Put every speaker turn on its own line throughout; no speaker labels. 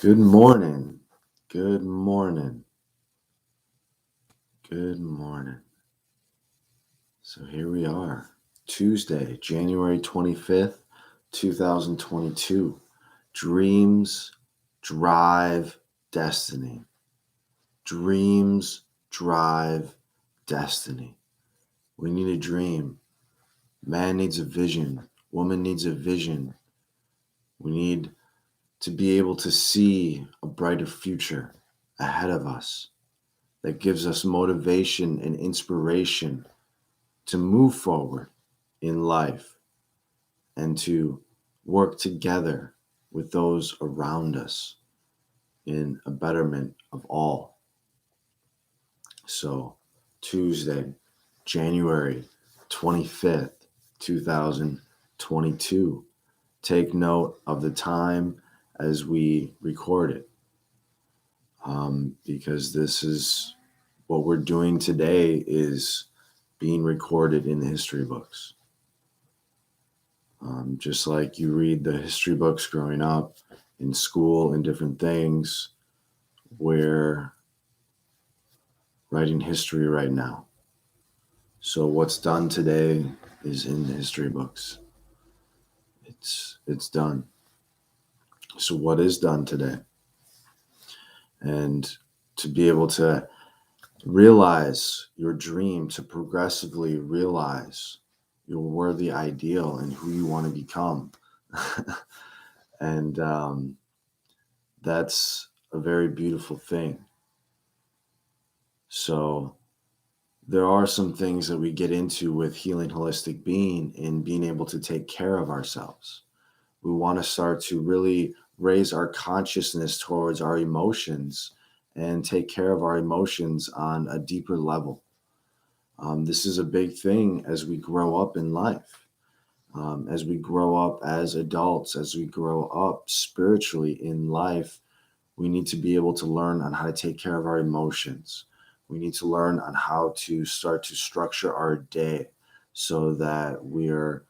Good morning. Good morning. Good morning. So here we are, Tuesday, January 25th, 2022. Dreams drive destiny. Dreams drive destiny. We need a dream. Man needs a vision. Woman needs a vision. We need to be able to see a brighter future ahead of us that gives us motivation and inspiration to move forward in life and to work together with those around us in a betterment of all. So, Tuesday, January 25th, 2022. Take note of the time as we record it, because this is what we're doing today is being recorded in the history books. Just like you read the history books growing up in school and different things, we're writing history right now. So what's done today is in the history books. It's done. So what is done today? And to be able to realize your dream, to progressively realize your worthy ideal and who you want to become. And that's a very beautiful thing. So there are some things that we get into with healing holistic being and being able to take care of ourselves. We want to start to really raise our consciousness towards our emotions and take care of our emotions on a deeper level. This is a big thing as we grow up in life, as we grow up as adults, as we grow up spiritually in life. We need to be able to learn on how to take care of our emotions. We need to learn on how to start to structure our day so that we're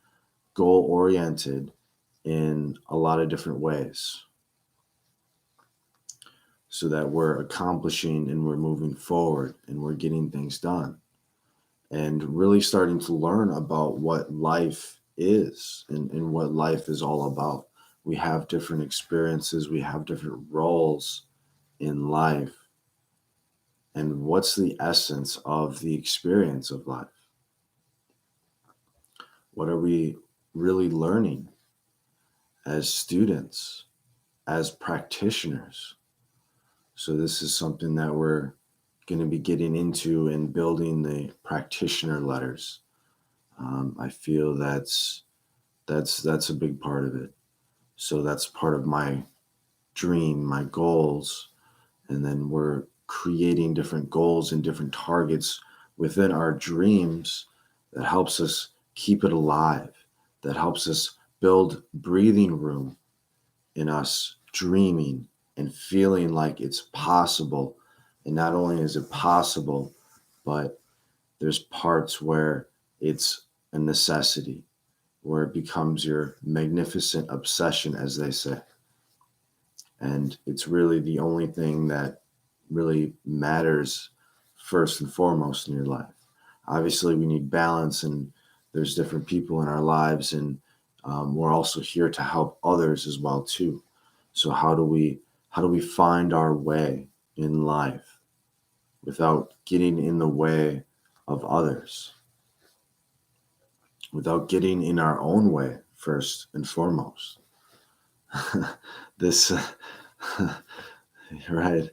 goal-oriented in a lot of different ways, so that we're accomplishing and we're moving forward and we're getting things done and really starting to learn about what life is and what life is all about. We have different experiences, we have different roles in life. And what's the essence of the experience of life? What are we really learning as students, as practitioners? So this is something that we're going to be getting into and building the practitioner letters. I feel that's a big part of it. So that's part of my dream, my goals, and then we're creating different goals and different targets within our dreams that helps us keep it alive, that helps us build breathing room in us dreaming and feeling like it's possible. And not only is it possible, but there's parts where it's a necessity, where it becomes your magnificent obsession, as they say. And it's really the only thing that really matters first and foremost in your life. Obviously, we need balance, and there's different people in our lives, and we're also here to help others as well too. So how do we find our way in life without getting in the way of others, without getting in our own way first and foremost? This right.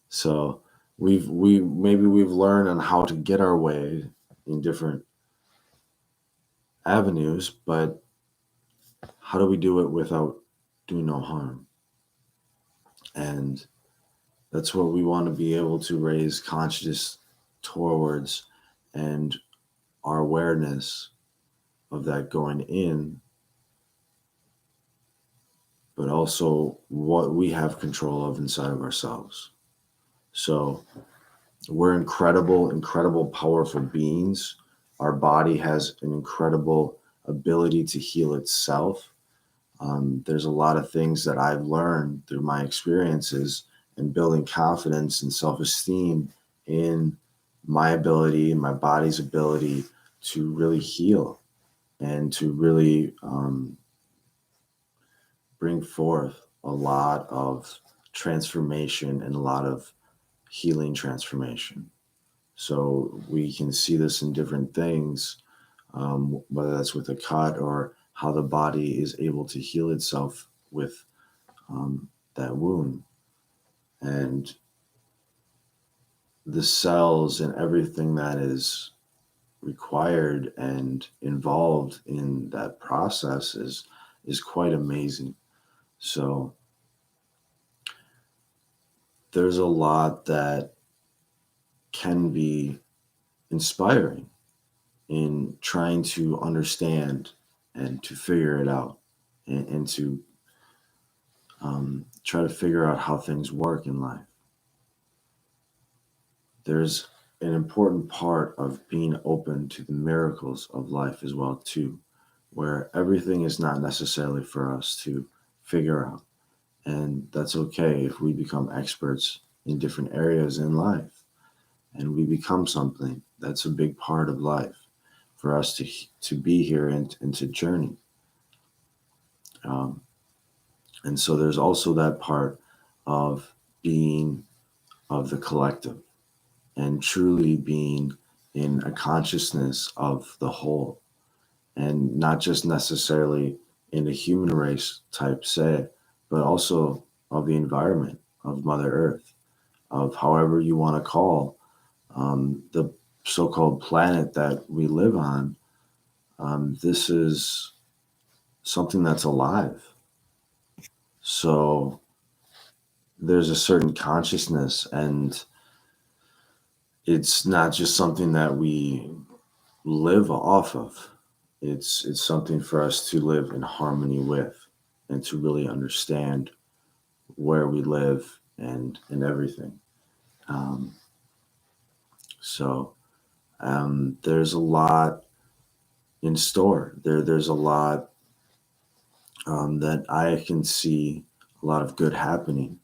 So we've learned on how to get our way in different avenues, but how do we do it without doing no harm? And that's what we want to be able to raise consciousness towards, and our awareness of that going in, but also what we have control of inside of ourselves. So we're incredible, powerful beings. Our body has an incredible ability to heal itself. There's a lot of things that I've learned through my experiences and building confidence and self-esteem in my ability and my body's ability to really heal and to really bring forth a lot of transformation and a lot of healing transformation. So we can see this in different things, whether that's with a cut or how the body is able to heal itself with that wound. And the cells and everything that is required and involved in that process is quite amazing. So there's a lot that can be inspiring in trying to understand and to figure it out and to try to figure out how things work in life. There's an important part of being open to the miracles of life as well too, where everything is not necessarily for us to figure out. And that's okay if we become experts in different areas in life and we become something. That's a big part of life for us to be here and to journey. And so there's also that part of being of the collective and truly being in a consciousness of the whole and not just necessarily in a human race type say, but also of the environment, of Mother Earth, of however you want to call the so-called planet that we live on. This is something that's alive. So there's a certain consciousness, and it's not just something that we live off of. It's something for us to live in harmony with and to really understand where we live and everything. Um, so there's a lot in store. There's a lot that I can see a lot of good happening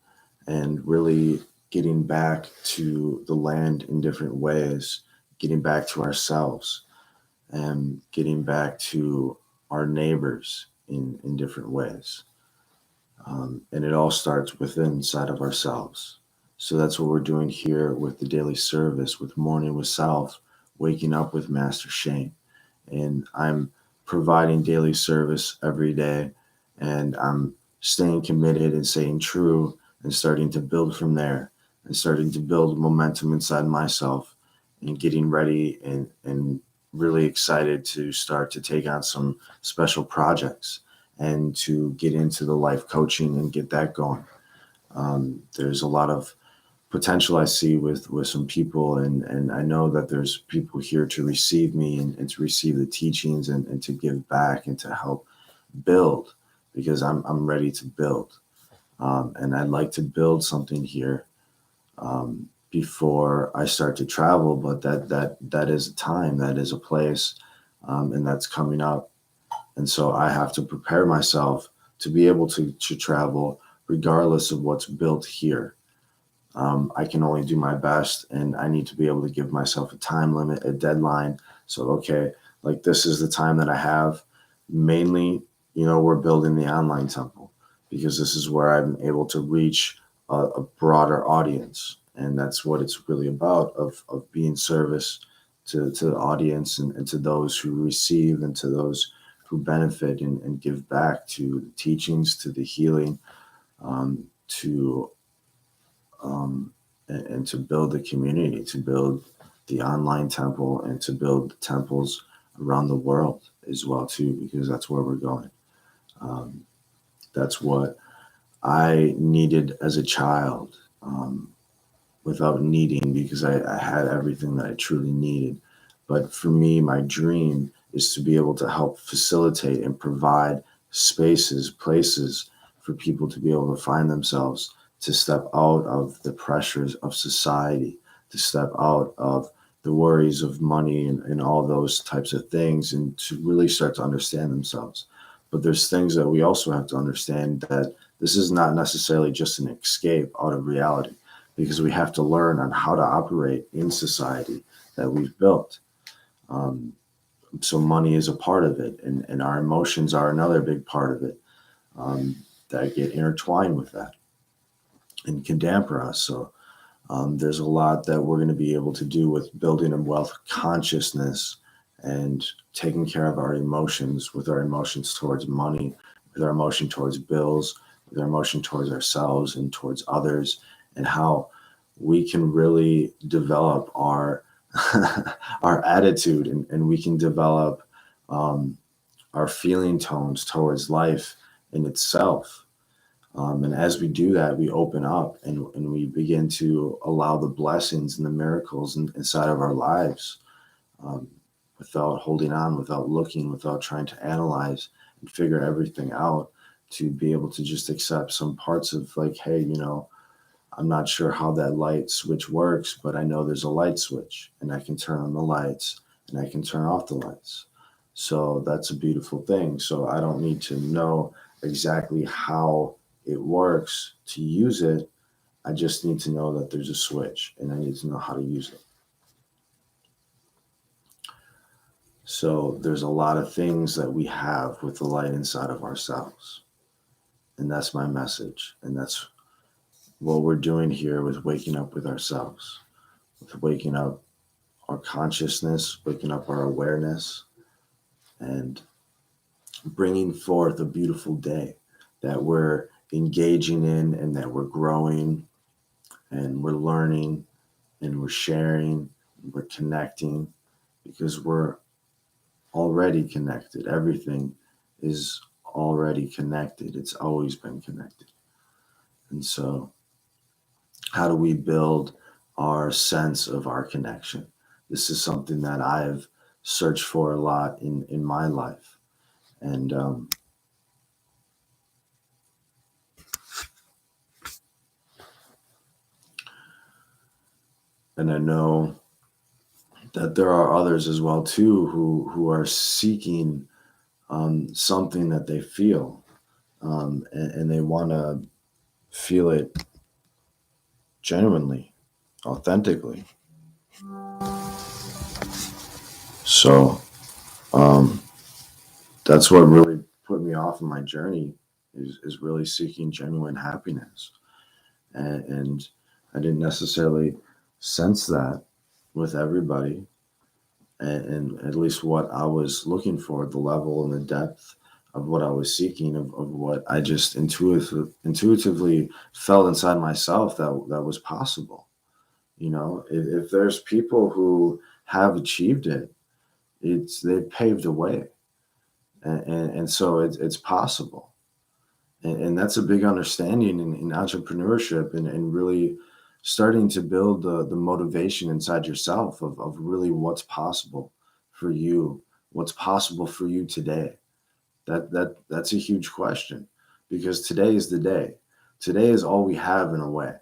and really getting back to the land in different ways, getting back to ourselves and getting back to our neighbors in different ways. And it all starts within inside of ourselves. So that's what we're doing here with the daily service, with Morning with Self, waking up with Master Shane. And I'm providing daily service every day, and I'm staying committed and staying true and starting to build from there and starting to build momentum inside myself and getting ready and really excited to start to take on some special projects and to get into the life coaching and get that going. There's a lot of potential I see with some people, and I know that there's people here to receive me and to receive the teachings and to give back and to help build, because I'm ready to build. And I'd like to build something here before I start to travel, but that is a time, that is a place, and that's coming up. And so I have to prepare myself to be able to travel regardless of what's built here. I can only do my best, and I need to be able to give myself a time limit, a deadline. So, okay, like this is the time that I have. Mainly, we're building the online temple because this is where I'm able to reach a broader audience. And that's what it's really about, of being service to the audience and to those who receive and to those who benefit and give back to the teachings, to the healing, to and to build the community, to build the online temple, and to build temples around the world as well too, because that's where we're going. That's what I needed as a child, without needing, because I had everything that I truly needed. But for me, my dream is to be able to help facilitate and provide spaces, places for people to be able to find themselves, to step out of the pressures of society, to step out of the worries of money and all those types of things, and to really start to understand themselves. But there's things that we also have to understand, that this is not necessarily just an escape out of reality, because we have to learn on how to operate in society that we've built. So money is a part of it, and our emotions are another big part of it, that get intertwined with that and can damper us. So there's a lot that we're going to be able to do with building a wealth consciousness and taking care of our emotions, with our emotions towards money, with our emotion towards bills, with our emotion towards ourselves and towards others, and how we can really develop our our attitude, and we can develop our feeling tones towards life in itself. And as we do that, we open up, and we begin to allow the blessings and the miracles inside of our lives, um, without holding on, without looking, without trying to analyze and figure everything out, to be able to just accept some parts of, like, hey, I'm not sure how that light switch works, but I know there's a light switch, and I can turn on the lights and I can turn off the lights. So that's a beautiful thing. So I don't need to know exactly how it works to use it. I just need to know that there's a switch, and I need to know how to use it. So there's a lot of things that we have with the light inside of ourselves. And that's my message. And that's what we're doing here with waking up with ourselves, with waking up our consciousness, waking up our awareness, and bringing forth a beautiful day that we're engaging in, and that we're growing, and we're learning, and we're sharing, and we're connecting, because we're already connected. Everything is already connected. It's always been connected. And so, how do we build our sense of our connection? This is something that I've searched for a lot in my life. And I know that there are others as well too, who are seeking something that they feel, and they want to feel it genuinely, authentically. So that's what really put me off in my journey, is really seeking genuine happiness. And I didn't necessarily sense that with everybody. And at least what I was looking for, the level and the depth of what I was seeking, of what I just intuitively felt inside myself that was possible. If there's people who have achieved it, they've paved the way. And so it's possible. And that's a big understanding in entrepreneurship, and really starting to build the motivation inside yourself of really what's possible for you, what's possible for you today. That's a huge question, because today is the day. Today is all we have, in a way.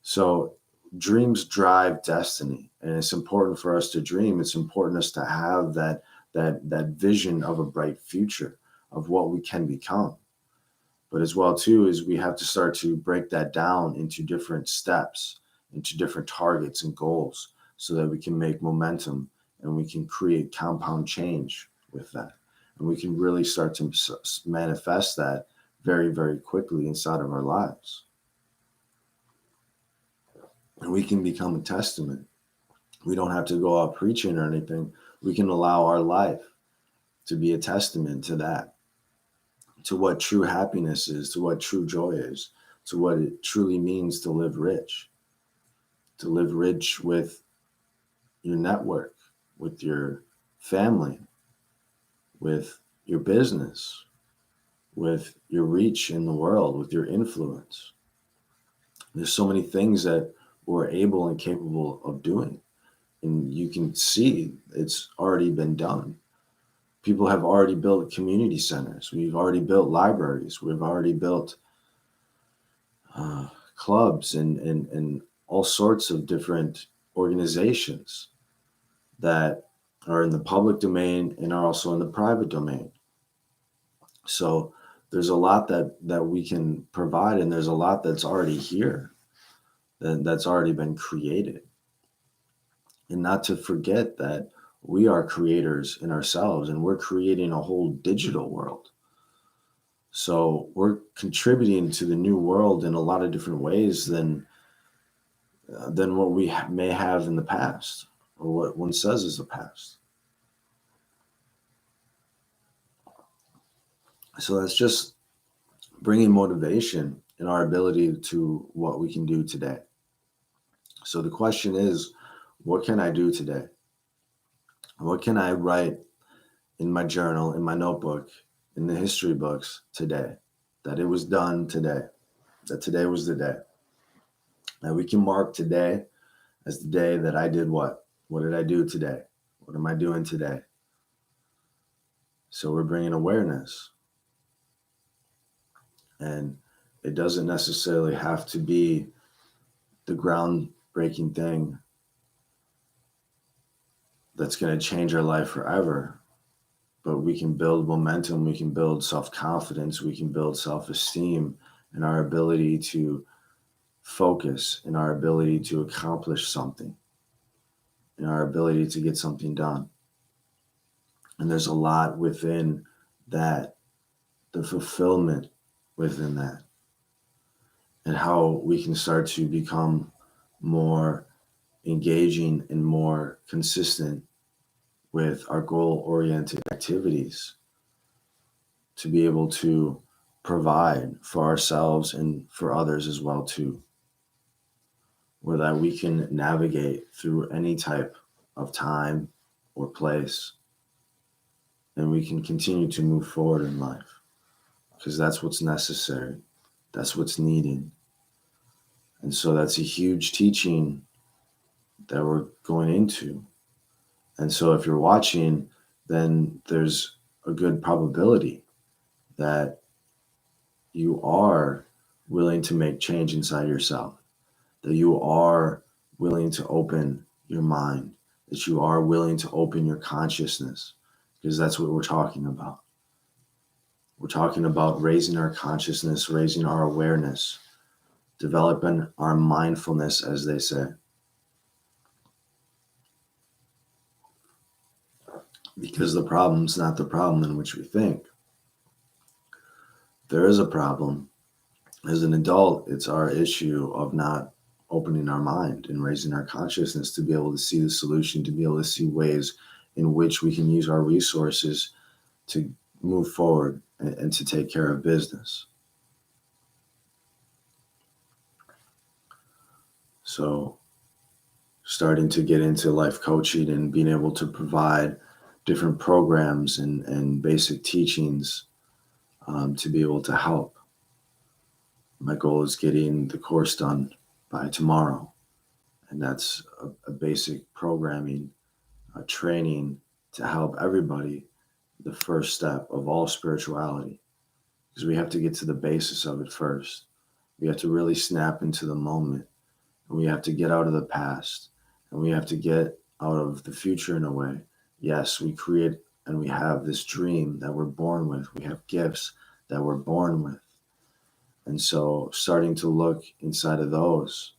So dreams drive destiny, and it's important for us to dream. It's important us to have that vision of a bright future, of what we can become. But as well too, is we have to start to break that down into different steps, into different targets and goals, so that we can make momentum, and we can create compound change with that. And we can really start to manifest that very, very quickly inside of our lives. And we can become a testament. We don't have to go out preaching or anything. We can allow our life to be a testament to that, to what true happiness is, to what true joy is, to what it truly means to live rich with your network, with your family, with your business, with your reach in the world, with your influence. There's so many things that we're able and capable of doing. And you can see it's already been done. People have already built community centers. We've already built libraries. We've already built clubs and all sorts of different organizations that are in the public domain and are also in the private domain. So there's a lot that we can provide, and there's a lot that's already here, that's already been created. And not to forget that we are creators in ourselves, and we're creating a whole digital world. So we're contributing to the new world in a lot of different ways than what we may have in the past, or what one says is the past. So that's just bringing motivation in our ability to what we can do today. So the question is, what can I do today? What can I write in my journal, in my notebook, in the history books today, that it was done today, that today was the day? That we can mark today as the day that I did what? What did I do today? What am I doing today? So we're bringing awareness. And it doesn't necessarily have to be the groundbreaking thing that's going to change our life forever. But we can build momentum, we can build self-confidence, we can build self-esteem, and our ability to focus, and our ability to accomplish something, and our ability to get something done. And there's a lot within that, the fulfillment within that, and how we can start to become more engaging and more consistent with our goal-oriented activities to be able to provide for ourselves and for others as well too, where that we can navigate through any type of time or place, and we can continue to move forward in life, because that's what's necessary, that's what's needed. And so that's a huge teaching that we're going into. And so if you're watching, then there's a good probability that you are willing to make change inside yourself, that you are willing to open your mind, that you are willing to open your consciousness, because that's what we're talking about. We're talking about raising our consciousness, raising our awareness, developing our mindfulness, as they say. Because the problem's not the problem in which we think. There is a problem. As an adult, it's our issue of not opening our mind and raising our consciousness to be able to see the solution, to be able to see ways in which we can use our resources to move forward and to take care of business. So starting to get into life coaching and being able to provide different programs and basic teachings to be able to help. My goal is getting the course done by tomorrow. And that's a basic programming, a training to help everybody, the first step of all spirituality. Because we have to get to the basis of it first. We have to really snap into the moment. And we have to get out of the past. And we have to get out of the future in a way. Yes, we create and we have this dream that we're born with. We have gifts that we're born with. And so starting to look inside of those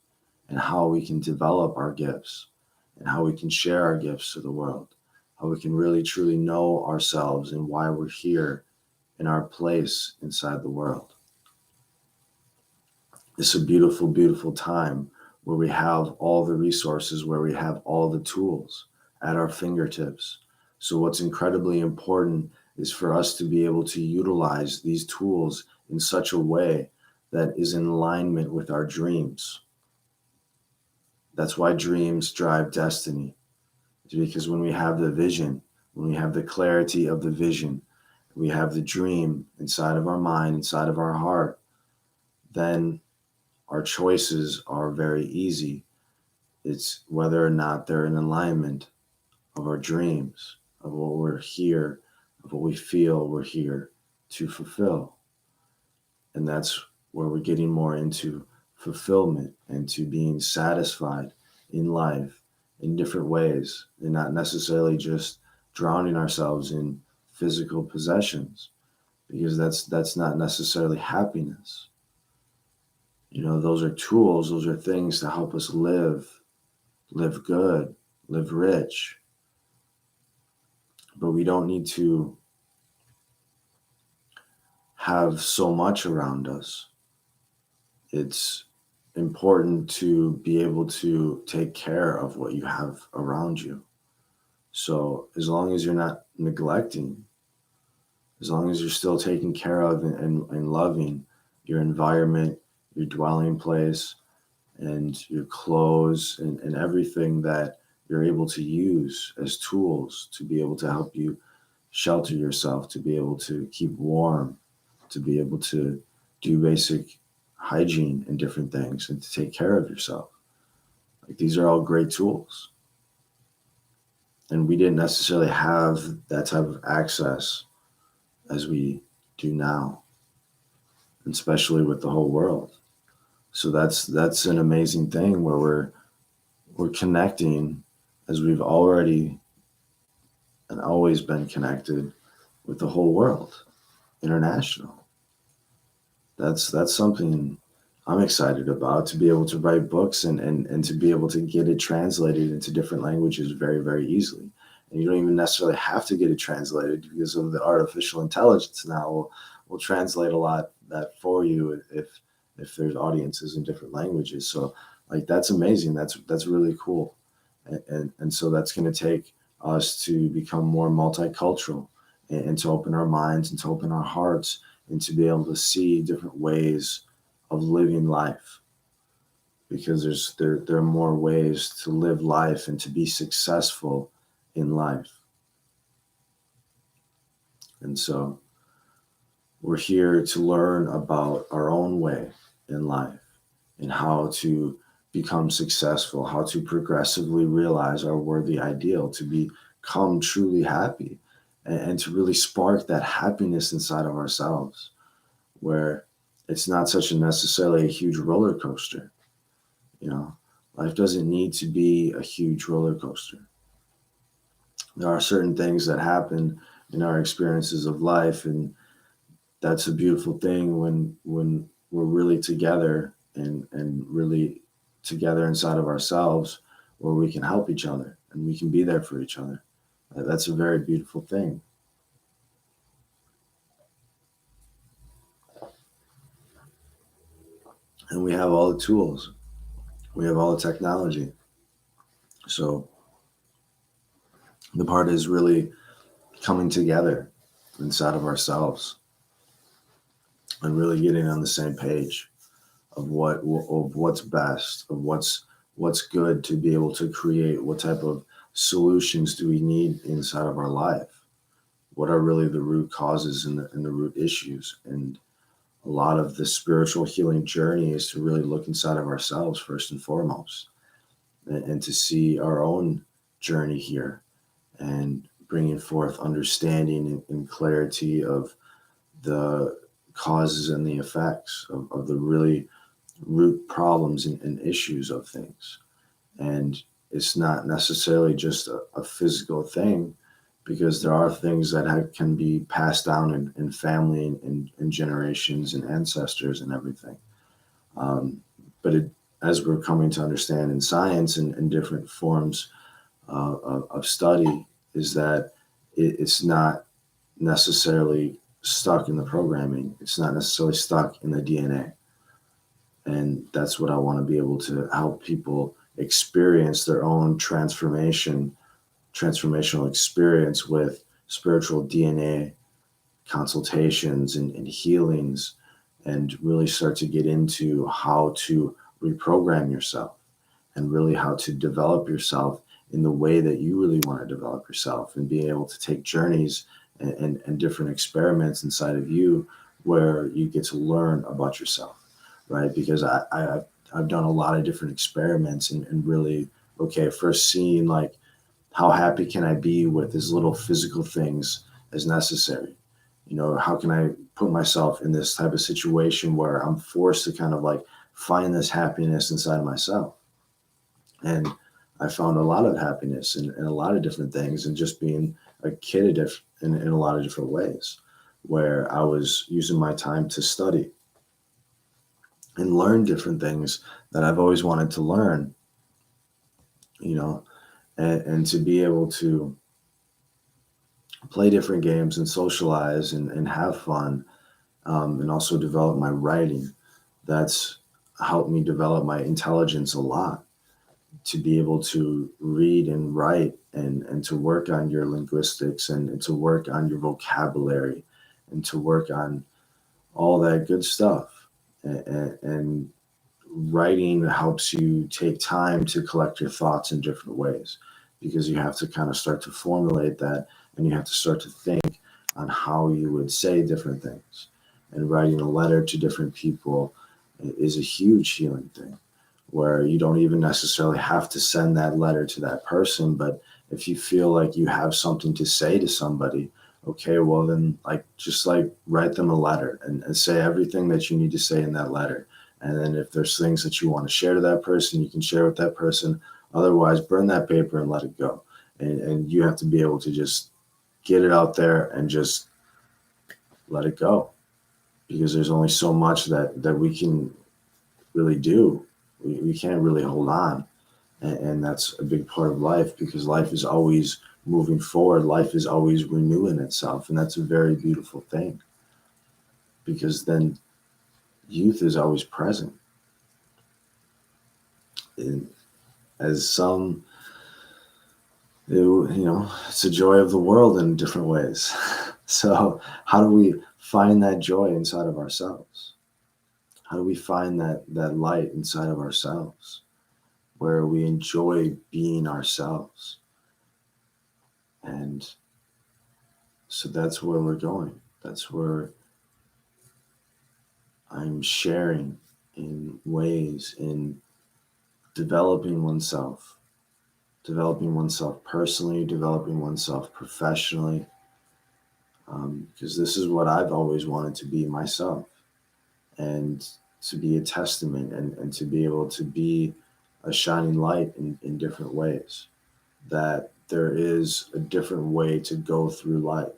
and how we can develop our gifts and how we can share our gifts to the world, how we can really truly know ourselves and why we're here in our place inside the world. It's a beautiful, beautiful time where we have all the resources, where we have all the tools at our fingertips. So what's incredibly important is for us to be able to utilize these tools in such a way that is in alignment with our dreams. That's why dreams drive destiny. It's because when we have the vision, when we have the clarity of the vision, we have the dream inside of our mind, inside of our heart, then our choices are very easy. It's whether or not they're in alignment of our dreams, of what we're here, of what we feel we're here to fulfill. And that's where we're getting more into fulfillment and to being satisfied in life in different ways, and not necessarily just drowning ourselves in physical possessions, because that's not necessarily happiness. Those are tools, those are things to help us live good, live rich. But we don't need to have so much around us. It's important to be able to take care of what you have around you. So as long as you're not neglecting, as long as you're still taking care of and loving your environment, your dwelling place, and your clothes and everything that you're able to use as tools to be able to help you shelter yourself, to be able to keep warm, to be able to do basic hygiene and different things, and to take care of yourself. Like, these are all great tools. And we didn't necessarily have that type of access as we do now, especially with the whole world. So that's an amazing thing where we're connecting as we've already and always been connected with the whole world, international. That's something I'm excited about, to be able to write books and to be able to get it translated into different languages very, very easily. And you don't even necessarily have to get it translated, because of the artificial intelligence now will translate a lot that for you if there's audiences in different languages. So like, that's amazing. That's really cool. And so that's going to take us to become more multicultural, and to open our minds and to open our hearts, and to be able to see different ways of living life, because there are more ways to live life and to be successful in life. And so we're here to learn about our own way in life, and how to become successful, how to progressively realize our worthy ideal, to become truly happy, and to really spark that happiness inside of ourselves, where it's not such a necessarily a huge roller coaster. Life doesn't need to be a huge roller coaster. There are certain things that happen in our experiences of life, and that's a beautiful thing when we're really together, and really together inside of ourselves, where we can help each other and we can be there for each other. That's a very beautiful thing. And we have all the tools, we have all the technology. So the part is really coming together inside of ourselves, and really getting on the same page of what's best, of what's good to be able to create, what type of solutions do we need inside of our life, what are really the root causes and the root issues. And a lot of the spiritual healing journey is to really look inside of ourselves first and foremost, and to see our own journey here, and bringing forth understanding and clarity of the causes and the effects of the really root problems and issues of things. And it's not necessarily just a physical thing, because there are things that can be passed down in family and generations and ancestors and everything. But as we're coming to understand in science and different forms of study, is that it's not necessarily stuck in the programming. It's not necessarily stuck in the DNA. And that's what I want to be able to help people experience, their own transformational experience with spiritual DNA consultations and healings, and really start to get into how to reprogram yourself, and really how to develop yourself in the way that you really want to develop yourself, and being able to take journeys and different experiments inside of you, where you get to learn about yourself, right? Because I've done a lot of different experiments, and really, okay, first seeing like, how happy can I be with as little physical things as necessary? How can I put myself in this type of situation where I'm forced to kind of like find this happiness inside of myself? And I found a lot of happiness in a lot of different things, and just being a kid in a lot of different ways. where I was using my time to study and learn different things that I've always wanted to learn, you know, and to be able to play different games and socialize and have fun, and also develop my writing. That's helped me develop my intelligence a lot, to be able to read and write and to work on your linguistics and to work on your vocabulary and to work on all that good stuff. And writing helps you take time to collect your thoughts in different ways, because you have to kind of start to formulate that, and you have to start to think on how you would say different things. And writing a letter to different people is a huge healing thing, where you don't even necessarily have to send that letter to that person, but if you feel like you have something to say to somebody, okay, well then, like, just like write them a letter and say everything that you need to say in that letter. And then if there's things that you want to share to that person, you can share with that person. Otherwise, burn that paper and let it go. And you have to be able to just get it out there and just let it go, because there's only so much that we can really do. We can't really hold on. And that's a big part of life, because life is always moving forward. Life is always renewing itself. And that's a very beautiful thing, because then youth is always present. And as some, it's a joy of the world in different ways. So how do we find that joy inside of ourselves? How do we find that light inside of ourselves, where we enjoy being ourselves? And so that's where we're going. That's where I'm sharing in ways in developing oneself personally, developing oneself professionally, because this is what I've always wanted to be myself, and to be a testament, and to be able to be a shining light in different ways, that there is a different way to go through life.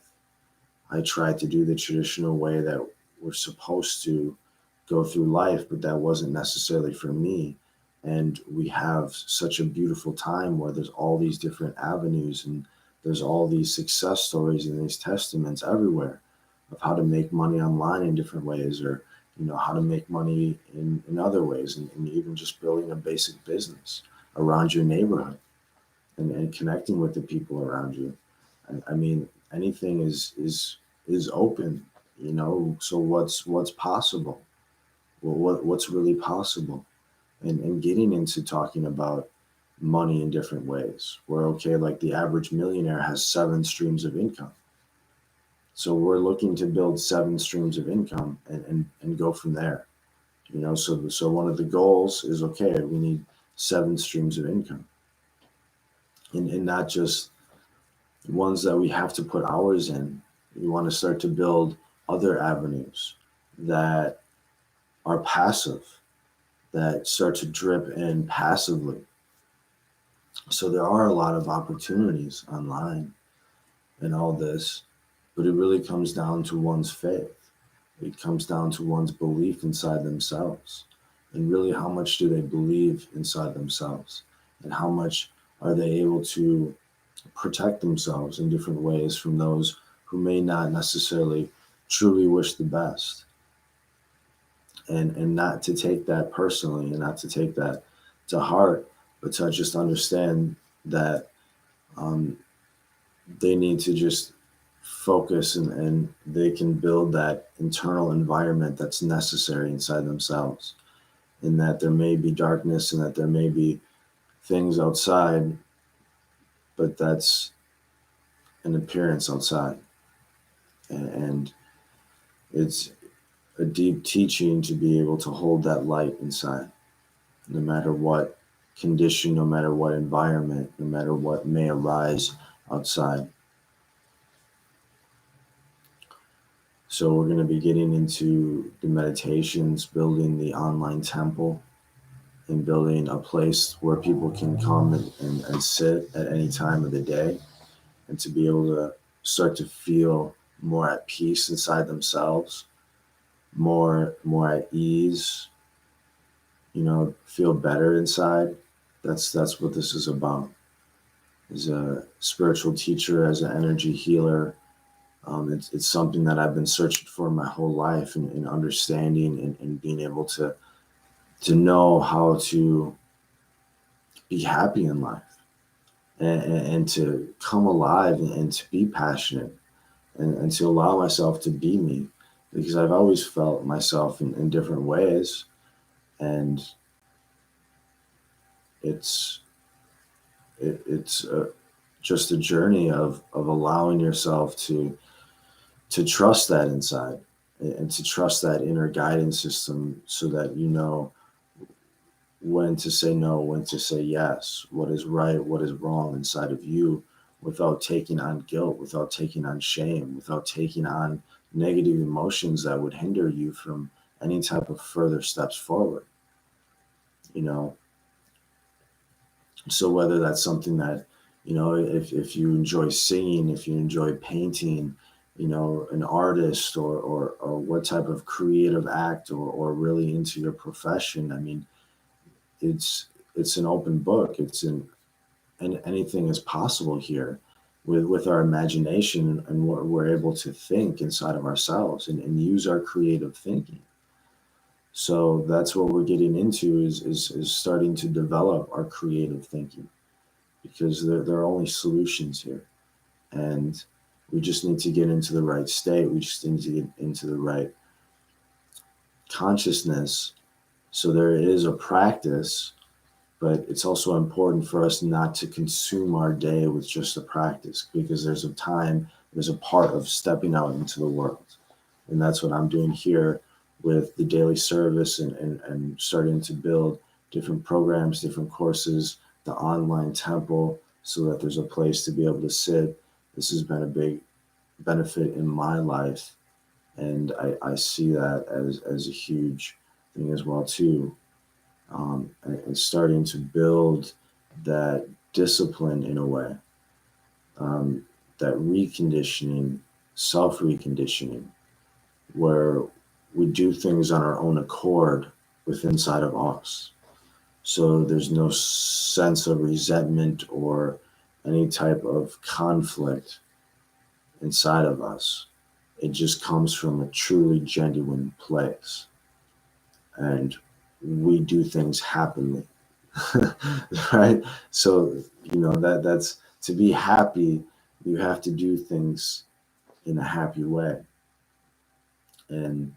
I tried to do the traditional way that we're supposed to go through life, but that wasn't necessarily for me. And we have such a beautiful time where there's all these different avenues, and there's all these success stories and these testaments everywhere of how to make money online in different ways, or how to make money in other ways, and even just building a basic business around your neighborhood, and connecting with the people around you. I mean, anything is open, so what's possible? Well, what's really possible? And getting into talking about money in different ways, where, okay, like the average millionaire has 7 streams of income. So we're looking to build 7 streams of income, and go from there. So one of the goals is, okay, we need 7 streams of income, and not just ones that we have to put hours in. We want to start to build other avenues that are passive, that start to drip in passively. So there are a lot of opportunities online and all this, but it really comes down to one's faith. It comes down to one's belief inside themselves, and really, how much do they believe inside themselves, and how much are they able to protect themselves in different ways from those who may not necessarily truly wish the best, and not to take that personally, and not to take that to heart, but to just understand that they need to just focus, and they can build that internal environment that's necessary inside themselves, and that there may be darkness, and that there may be things outside, but that's an appearance outside. And it's a deep teaching to be able to hold that light inside, no matter what condition, no matter what environment, no matter what may arise outside. So we're going to be getting into the meditations, building the online temple, and building a place where people can come and sit at any time of the day, and to be able to start to feel more at peace inside themselves, more at ease, feel better inside. That's what this is about. As a spiritual teacher, as an energy healer, it's something that I've been searching for my whole life, and understanding, and being able to know how to be happy in life, and to come alive, and to be passionate, and to allow myself to be me, because I've always felt myself in different ways, and it's just a journey of allowing yourself to trust that inside, and to trust that inner guidance system, so that you know when to say no, when to say yes, what is right, what is wrong inside of you, without taking on guilt, without taking on shame, without taking on negative emotions that would hinder you from any type of further steps forward. You know, so whether that's something that, if you enjoy singing, if you enjoy painting, an artist, or what type of creative act, or really into your profession, I mean, it's an open book. And anything is possible here with our imagination, and what we're able to think inside of ourselves, and use our creative thinking. So that's what we're getting into, is starting to develop our creative thinking, because there are only solutions here. And we just need to get into the right state. We just need to get into the right consciousness. So there is a practice, but it's also important for us not to consume our day with just a practice, because there's a part of stepping out into the world. And that's what I'm doing here with the daily service, and starting to build different programs, different courses, the online temple, so that there's a place to be able to sit. This has been a big benefit in my life. And I see that as a huge thing as well too. And starting to build that discipline in a way, that reconditioning, self-reconditioning, where we do things on our own accord within inside of us. So there's no sense of resentment or any type of conflict inside of us. It just comes from a truly genuine place. And we do things happily. Right? So, that's to be happy, you have to do things in a happy way. And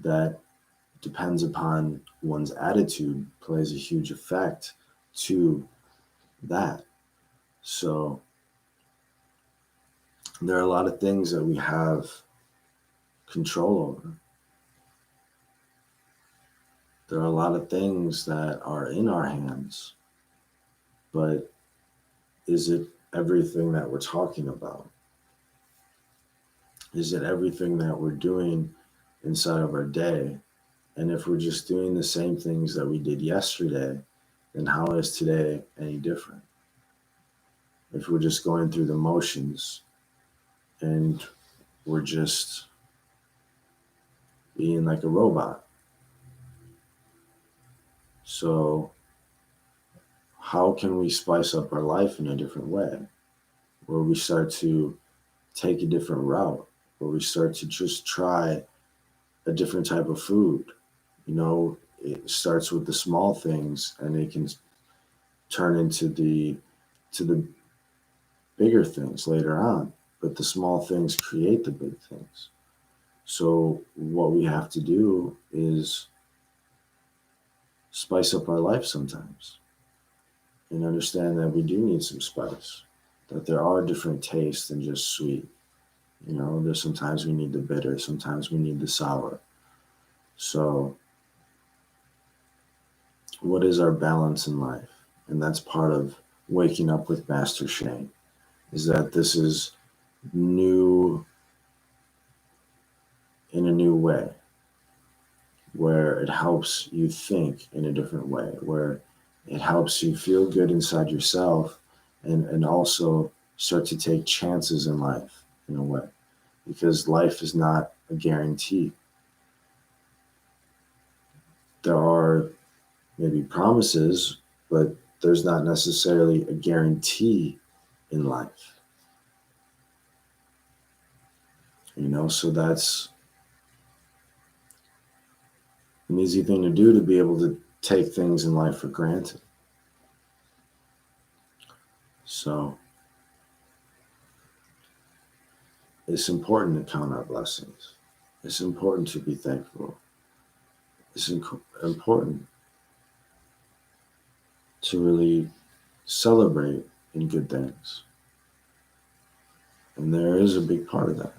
that depends upon one's attitude, plays a huge effect to that. So there are a lot of things that we have control over. There are a lot of things that are in our hands, but is it everything that we're talking about? Is it everything that we're doing inside of our day? And if we're just doing the same things that we did yesterday, then how is today any different? If we're just going through the motions, and we're just being like a robot. So how can we spice up our life in a different way, where we start to take a different route, where we start to just try a different type of food? It starts with the small things, and it can turn into the bigger things later on. But the small things create the big things. So what we have to do is spice up our life sometimes, and understand that we do need some spice, that there are different tastes than just sweet. There's sometimes we need the bitter, sometimes we need the sour. So what is our balance in life? And that's part of waking up with Master Shane, is that this is new in a new way, where it helps you think in a different way, where it helps you feel good inside yourself, and also start to take chances in life in a way. because life is not a guarantee. There are maybe promises, but there's not necessarily a guarantee in life. So that's an easy thing to do, to be able to take things in life for granted. So it's important to count our blessings. It's important to be thankful. It's important to really celebrate in good things. And there is a big part of that.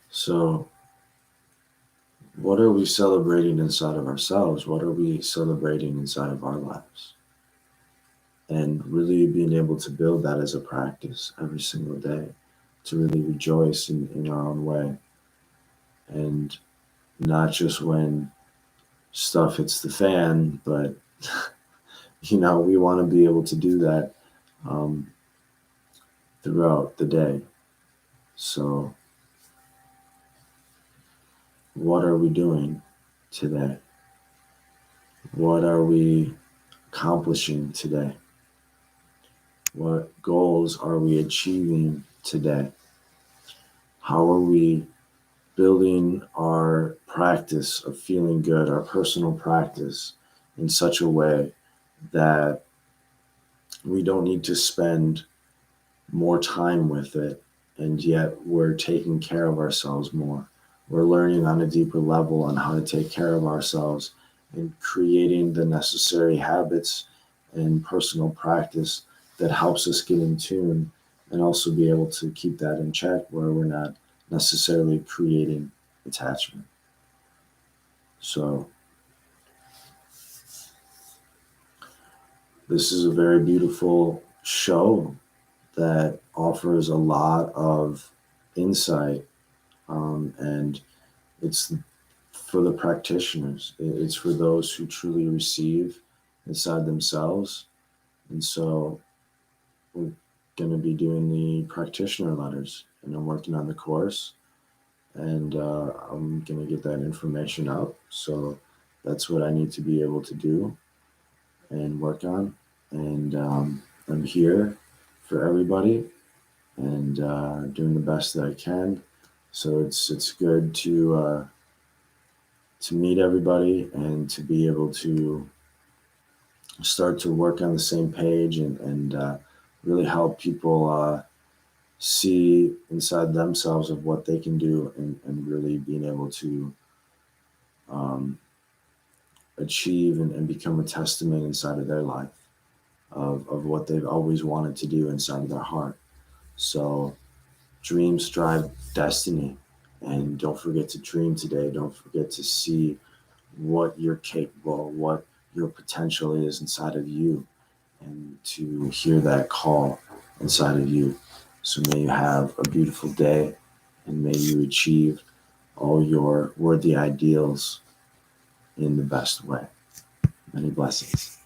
So, what are we celebrating inside of ourselves? What are we celebrating inside of our lives? And really being able to build that as a practice every single day, to really rejoice in our own way. And not just when stuff hits the fan, but we want to be able to do that throughout the day. So what are we doing today? What are we accomplishing today? What goals are we achieving today? How are we building our practice of feeling good, our personal practice, in such a way that we don't need to spend more time with it, and yet we're taking care of ourselves more. We're learning on a deeper level on how to take care of ourselves and creating the necessary habits and personal practice that helps us get in tune, and also be able to keep that in check where we're not necessarily creating attachment. So this is a very beautiful show that offers a lot of insight, and it's for the practitioners. It's for those who truly receive inside themselves. And so we're going to be doing the practitioner letters, and I'm working on the course, and I'm going to get that information out. So that's what I need to be able to do and work on. And I'm here for everybody, and doing the best that I can. So it's good to meet everybody, and to be able to start to work on the same page, and really help people see inside themselves of what they can do, and really being able to achieve and become a testament inside of their life of what they've always wanted to do inside of their heart. So dreams drive destiny, and don't forget to dream today. Don't forget to see what you're capable, what your potential is inside of you, and to hear that call inside of you. So may you have a beautiful day, and may you achieve all your worthy ideals in the best way. Many blessings.